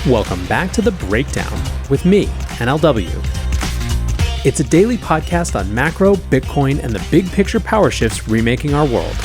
Welcome back to The Breakdown with me, NLW. It's a daily podcast on macro, Bitcoin, and the big picture power shifts remaking our world.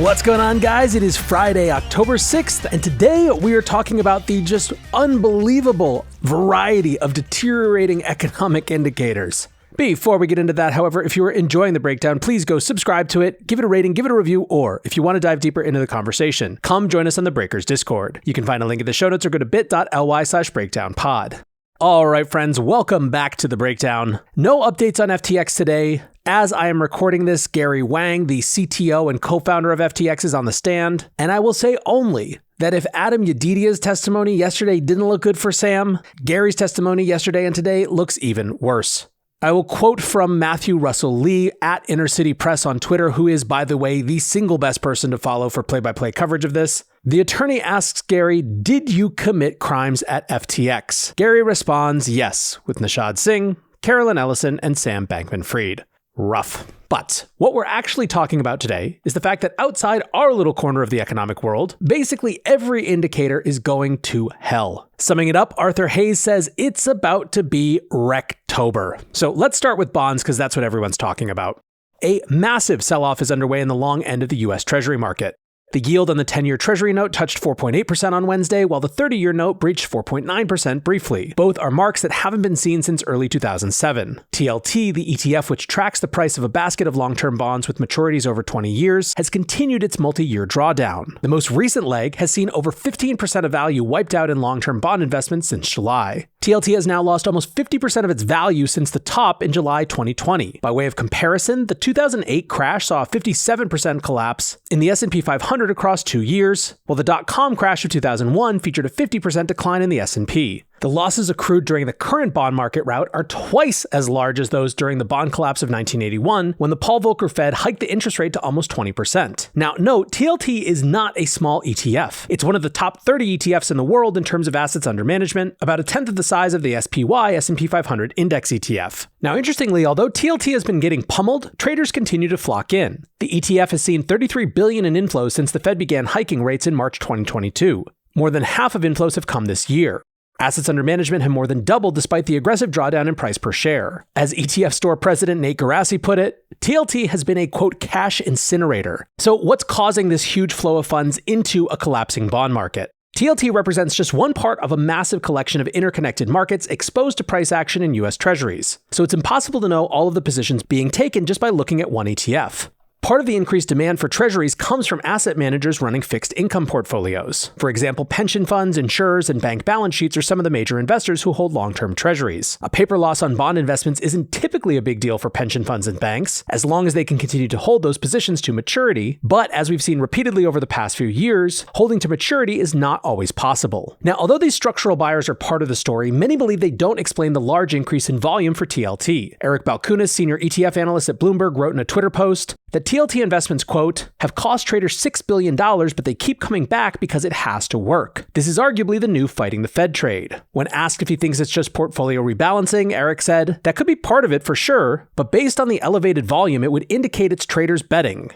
What's going on, guys? It is Friday, October 6th, and today we are talking about the just unbelievable variety of deteriorating economic indicators. Before we get into that, however, if you are enjoying The Breakdown, please go subscribe to it, give it a rating, give it a review, or if you want to dive deeper into the conversation, come join us on the Breakers Discord. You can find a link in the show notes or go to bit.ly/breakdownpod. All right, friends, welcome back to The Breakdown. No updates on FTX today. As I am recording this, Gary Wang, the CTO and co-founder of FTX, is on the stand, and I will say only that if Adam Yedidia's testimony yesterday didn't look good for Sam, Gary's testimony yesterday and today looks even worse. I will quote from Matthew Russell Lee at Inner City Press on Twitter, who is, by the way, the single best person to follow for play-by-play coverage of this. The attorney asks Gary, "Did you commit crimes at FTX?" Gary responds, "Yes," with Nishad Singh, Carolyn Ellison, and Sam Bankman-Fried. Rough. But what we're actually talking about today is the fact that outside our little corner of the economic world, basically every indicator is going to hell. Summing it up, Arthur Hayes says it's about to be Wrecktober. So let's start with bonds because that's what everyone's talking about. A massive sell-off is underway in the long end of the US Treasury market. The yield on the 10-year Treasury note touched 4.8% on Wednesday, while the 30-year note breached 4.9% briefly. Both are marks that haven't been seen since early 2007. TLT, the ETF which tracks the price of a basket of long-term bonds with maturities over 20 years, has continued its multi-year drawdown. The most recent leg has seen over 15% of value wiped out in long-term bond investments since July. TLT has now lost almost 50% of its value since the top in July 2020. By way of comparison, the 2008 crash saw a 57% collapse in the S&P 500 across 2 years, while the dot-com crash of 2001 featured a 50% decline in the S&P. The losses accrued during the current bond market rout are twice as large as those during the bond collapse of 1981, when the Paul Volcker Fed hiked the interest rate to almost 20%. Now, note, TLT is not a small ETF. It's one of the top 30 ETFs in the world in terms of assets under management, about a tenth of the size of the SPY S&P 500 Index ETF. Now, interestingly, although TLT has been getting pummeled, traders continue to flock in. The ETF has seen $33 billion in inflows since the Fed began hiking rates in March 2022. More than half of inflows have come this year. Assets under management have more than doubled despite the aggressive drawdown in price per share. As ETF Store President Nate Garassi put it, TLT has been a, quote, cash incinerator. So what's causing this huge flow of funds into a collapsing bond market? TLT represents just one part of a massive collection of interconnected markets exposed to price action in US Treasuries. So it's impossible to know all of the positions being taken just by looking at one ETF. Part of the increased demand for treasuries comes from asset managers running fixed income portfolios. For example, pension funds, insurers, and bank balance sheets are some of the major investors who hold long-term treasuries. A paper loss on bond investments isn't typically a big deal for pension funds and banks, as long as they can continue to hold those positions to maturity. But as we've seen repeatedly over the past few years, holding to maturity is not always possible. Now, although these structural buyers are part of the story, many believe they don't explain the large increase in volume for TLT. Eric Balkunas, senior ETF analyst at Bloomberg, wrote in a Twitter post that TLT investments, quote, have cost traders $6 billion, but they keep coming back because it has to work. This is arguably the new fighting the Fed trade. When asked if he thinks it's just portfolio rebalancing, Eric said, that could be part of it for sure, but based on the elevated volume, it would indicate it's traders betting.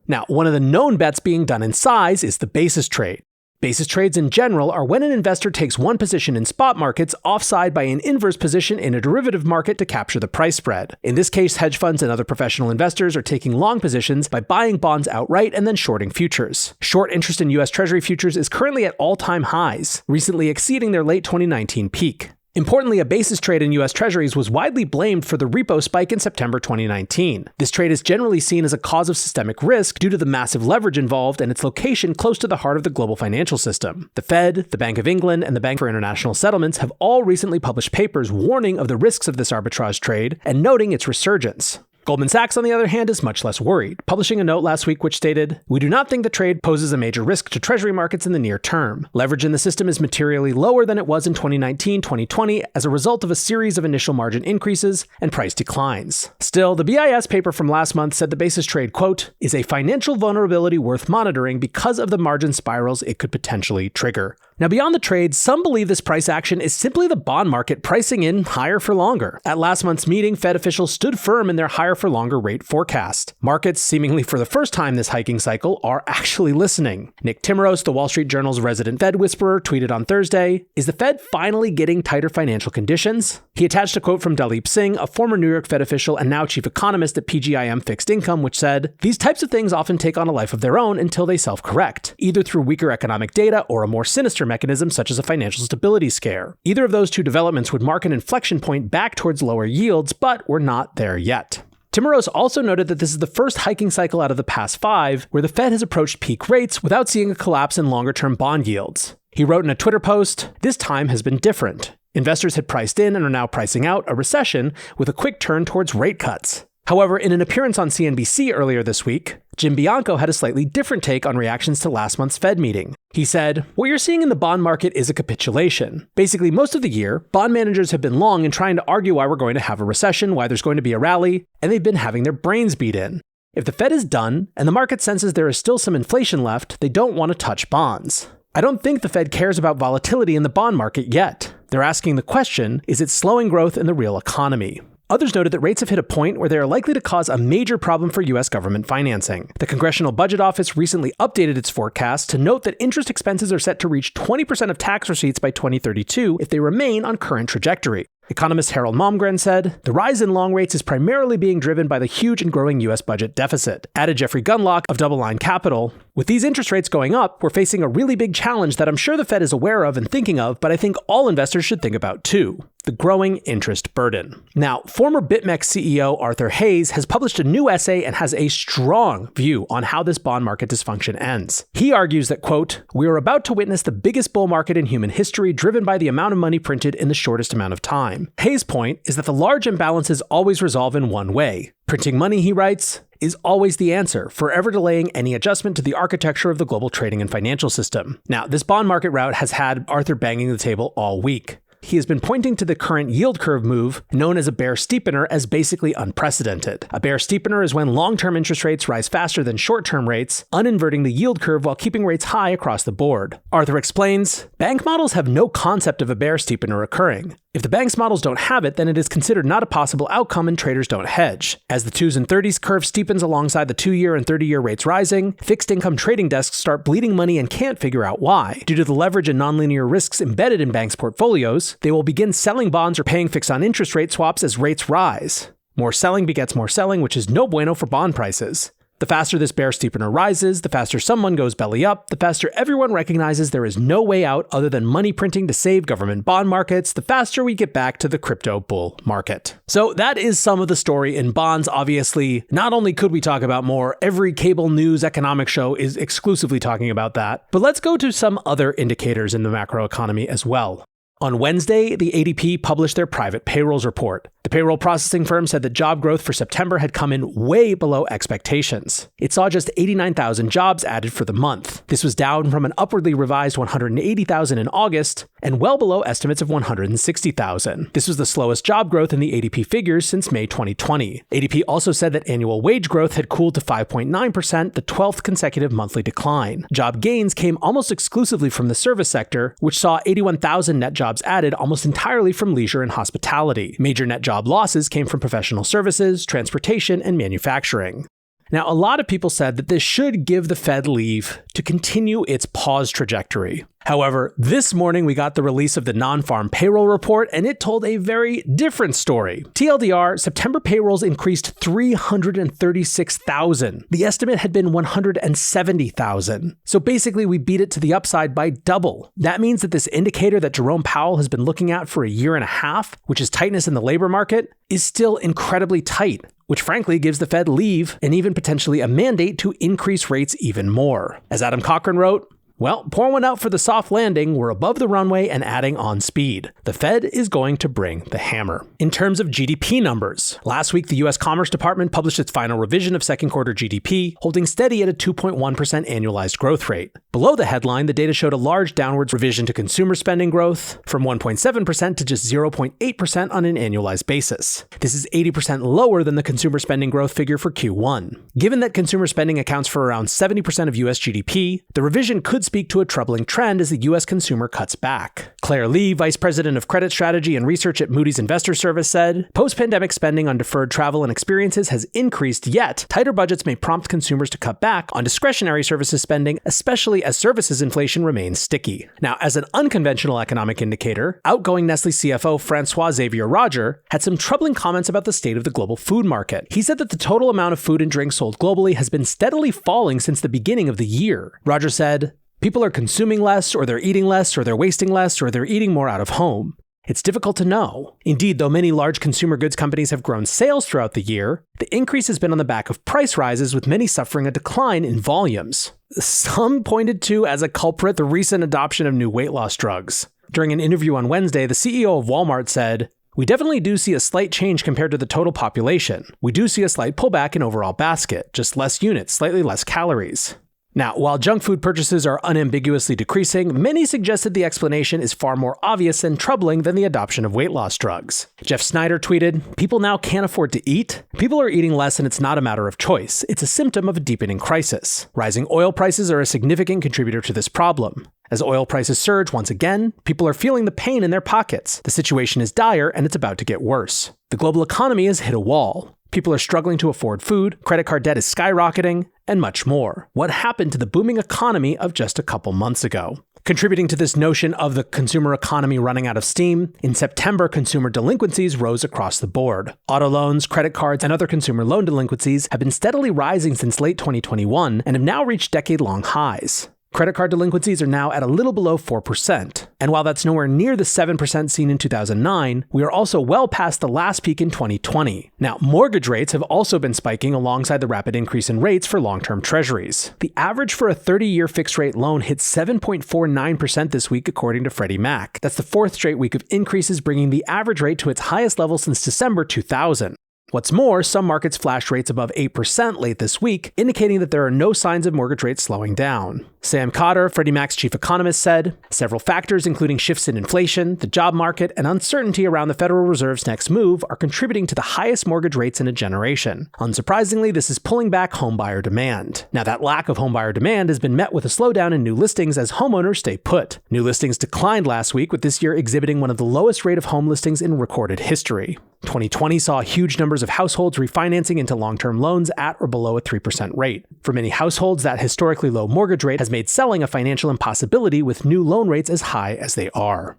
Now, one of the known bets being done in size is the basis trade. Basis trades in general are when an investor takes one position in spot markets offside by an inverse position in a derivative market to capture the price spread. In this case, hedge funds and other professional investors are taking long positions by buying bonds outright and then shorting futures. Short interest in US Treasury futures is currently at all-time highs, recently exceeding their late 2019 peak. Importantly, a basis trade in US Treasuries was widely blamed for the repo spike in September 2019. This trade is generally seen as a cause of systemic risk due to the massive leverage involved and its location close to the heart of the global financial system. The Fed, the Bank of England, and the Bank for International Settlements have all recently published papers warning of the risks of this arbitrage trade and noting its resurgence. Goldman Sachs, on the other hand, is much less worried, publishing a note last week which stated, "We do not think the trade poses a major risk to treasury markets in the near term. Leverage in the system is materially lower than it was in 2019-2020 as a result of a series of initial margin increases and price declines." Still, the BIS paper from last month said the basis trade, quote, is a financial vulnerability worth monitoring because of the margin spirals it could potentially trigger. Now, beyond the trade, some believe this price action is simply the bond market pricing in higher for longer. At last month's meeting, Fed officials stood firm in their higher for longer rate forecast. Markets, seemingly for the first time this hiking cycle, are actually listening. Nick Timiraos, the Wall Street Journal's resident Fed whisperer, tweeted on Thursday, "Is the Fed finally getting tighter financial conditions?" He attached a quote from Dalip Singh, a former New York Fed official and now chief economist at PGIM Fixed Income, which said, "These types of things often take on a life of their own until they self-correct, either through weaker economic data or a more sinister mechanism such as a financial stability scare. Either of those two developments would mark an inflection point back towards lower yields, but we're not there yet." Timiraos also noted that this is the first hiking cycle out of the past 5 where the Fed has approached peak rates without seeing a collapse in longer-term bond yields. He wrote in a Twitter post, "This time has been different. Investors had priced in and are now pricing out a recession with a quick turn towards rate cuts." However, in an appearance on CNBC earlier this week, Jim Bianco had a slightly different take on reactions to last month's Fed meeting. He said, "What you're seeing in the bond market is a capitulation. Basically, most of the year, bond managers have been long in trying to argue why we're going to have a recession, why there's going to be a rally, and they've been having their brains beat in. If the Fed is done, and the market senses there is still some inflation left, they don't want to touch bonds. I don't think the Fed cares about volatility in the bond market yet. They're asking the question, is it slowing growth in the real economy?" Others noted that rates have hit a point where they are likely to cause a major problem for U.S. government financing. The Congressional Budget Office recently updated its forecast to note that interest expenses are set to reach 20% of tax receipts by 2032 if they remain on current trajectory. Economist Harold Malmgren said, "The rise in long rates is primarily being driven by the huge and growing U.S. budget deficit." Added Jeffrey Gunlock of Double Line Capital, "With these interest rates going up, we're facing a really big challenge that I'm sure the Fed is aware of and thinking of, but I think all investors should think about too. The growing interest burden." Now, former BitMEX CEO Arthur Hayes has published a new essay and has a strong view on how this bond market dysfunction ends. He argues that, quote, "We are about to witness the biggest bull market in human history driven by the amount of money printed in the shortest amount of time. Hayes' point is that the large imbalances always resolve in one way. Printing money, he writes, is always the answer, forever delaying any adjustment to the architecture of the global trading and financial system." Now, this bond market route has had Arthur banging the table all week. He has been pointing to the current yield curve move, known as a bear steepener, as basically unprecedented. A bear steepener is when long-term interest rates rise faster than short-term rates, uninverting the yield curve while keeping rates high across the board. Arthur explains, "Bank models have no concept of a bear steepener occurring. If the bank's models don't have it, then it is considered not a possible outcome and traders don't hedge. As the 2s and 30s curve steepens alongside the 2-year and 30-year rates rising, fixed income trading desks start bleeding money and can't figure out why. Due to the leverage and nonlinear risks embedded in banks' portfolios, they will begin selling bonds or paying fixed on interest rate swaps as rates rise. More selling begets more selling, which is no bueno for bond prices. The faster this bear steepener rises, the faster someone goes belly up, the faster everyone recognizes there is no way out other than money printing to save government bond markets, the faster we get back to the crypto bull market." So that is some of the story in bonds. Obviously, not only could we talk about more, every cable news economic show is exclusively talking about that, but let's go to some other indicators in the macroeconomy as well. On Wednesday, the ADP published their private payrolls report. The payroll processing firm said that job growth for September had come in way below expectations. It saw just 89,000 jobs added for the month. This was down from an upwardly revised 180,000 in August and well below estimates of 160,000. This was the slowest job growth in the ADP figures since May 2020. ADP also said that annual wage growth had cooled to 5.9%, the 12th consecutive monthly decline. Job gains came almost exclusively from the service sector, which saw 81,000 net jobs added almost entirely from leisure and hospitality. Major net job losses came from professional services, transportation, and manufacturing. Now, a lot of people said that this should give the Fed leave to continue its pause trajectory. However, this morning we got the release of the non-farm payroll report, and it told a very different story. TLDR, September payrolls increased 336,000. The estimate had been 170,000. So basically, we beat it to the upside by double. That means that this indicator that Jerome Powell has been looking at for a year and a half, which is tightness in the labor market, is still incredibly tight, which frankly gives the Fed leave and even potentially a mandate to increase rates even more. As Adam Cochran wrote, "Well, pour one out for the soft landing, we're above the runway and adding on speed. The Fed is going to bring the hammer." In terms of GDP numbers, last week the U.S. Commerce Department published its final revision of second quarter GDP, holding steady at a 2.1% annualized growth rate. Below the headline, the data showed a large downwards revision to consumer spending growth, from 1.7% to just 0.8% on an annualized basis. This is 80% lower than the consumer spending growth figure for Q1. Given that consumer spending accounts for around 70% of U.S. GDP, the revision could could speak to a troubling trend as the U.S. consumer cuts back. Claire Lee, Vice President of Credit Strategy and Research at Moody's Investor Service, said, "Post-pandemic spending on deferred travel and experiences has increased, yet tighter budgets may prompt consumers to cut back on discretionary services spending, especially as services inflation remains sticky." Now, as an unconventional economic indicator, outgoing Nestle CFO Francois Xavier Roger had some troubling comments about the state of the global food market. He said that the total amount of food and drink sold globally has been steadily falling since the beginning of the year. Roger said, "People are consuming less, or they're eating less, or they're wasting less, or they're eating more out of home. It's difficult to know. Indeed, though many large consumer goods companies have grown sales throughout the year, the increase has been on the back of price rises, with many suffering a decline in volumes." Some pointed to as a culprit the recent adoption of new weight loss drugs. During an interview on Wednesday, the CEO of Walmart said, "We definitely do see a slight change compared to the total population. We do see a slight pullback in overall basket, just less units, slightly less calories." Now, while junk food purchases are unambiguously decreasing, many suggested the explanation is far more obvious and troubling than the adoption of weight loss drugs. Jeff Snyder tweeted, "People now can't afford to eat? People are eating less, and it's not a matter of choice. It's a symptom of a deepening crisis. Rising oil prices are a significant contributor to this problem. As oil prices surge once again, people are feeling the pain in their pockets. The situation is dire, and it's about to get worse. The global economy has hit a wall. People are struggling to afford food, credit card debt is skyrocketing, and much more. What happened to the booming economy of just a couple months ago?" Contributing to this notion of the consumer economy running out of steam, in September, consumer delinquencies rose across the board. Auto loans, credit cards, and other consumer loan delinquencies have been steadily rising since late 2021 and have now reached decade-long highs. Credit card delinquencies are now at a little below 4%. And while that's nowhere near the 7% seen in 2009, we are also well past the last peak in 2020. Now, mortgage rates have also been spiking alongside the rapid increase in rates for long-term treasuries. The average for a 30-year fixed-rate loan hit 7.49% this week, according to Freddie Mac. That's the fourth straight week of increases, bringing the average rate to its highest level since December 2000. What's more, some markets flashed rates above 8% late this week, indicating that there are no signs of mortgage rates slowing down. Sam Cotter, Freddie Mac's chief economist, said, "Several factors, including shifts in inflation, the job market, and uncertainty around the Federal Reserve's next move, are contributing to the highest mortgage rates in a generation. Unsurprisingly, this is pulling back homebuyer demand." Now, that lack of homebuyer demand has been met with a slowdown in new listings as homeowners stay put. New listings declined last week, with this year exhibiting one of the lowest rate of home listings in recorded history. 2020 saw huge numbers of households refinancing into long-term loans at or below a 3% rate. For many households, that historically low mortgage rate has made selling a financial impossibility with new loan rates as high as they are.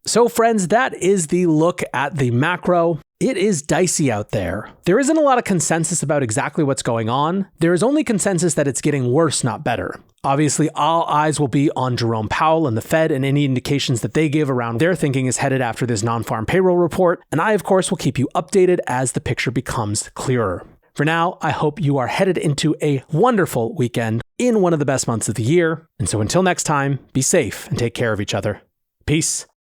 So friends, that is the look at the macro. It is dicey out there. There isn't a lot of consensus about exactly what's going on. There is only consensus that it's getting worse, not better. Obviously, all eyes will be on Jerome Powell and the Fed, and any indications that they give around their thinking is headed after this non-farm payroll report. And I, of course, will keep you updated as the picture becomes clearer. For now, I hope you are headed into a wonderful weekend in one of the best months of the year. And so until next time, be safe and take care of each other. Peace.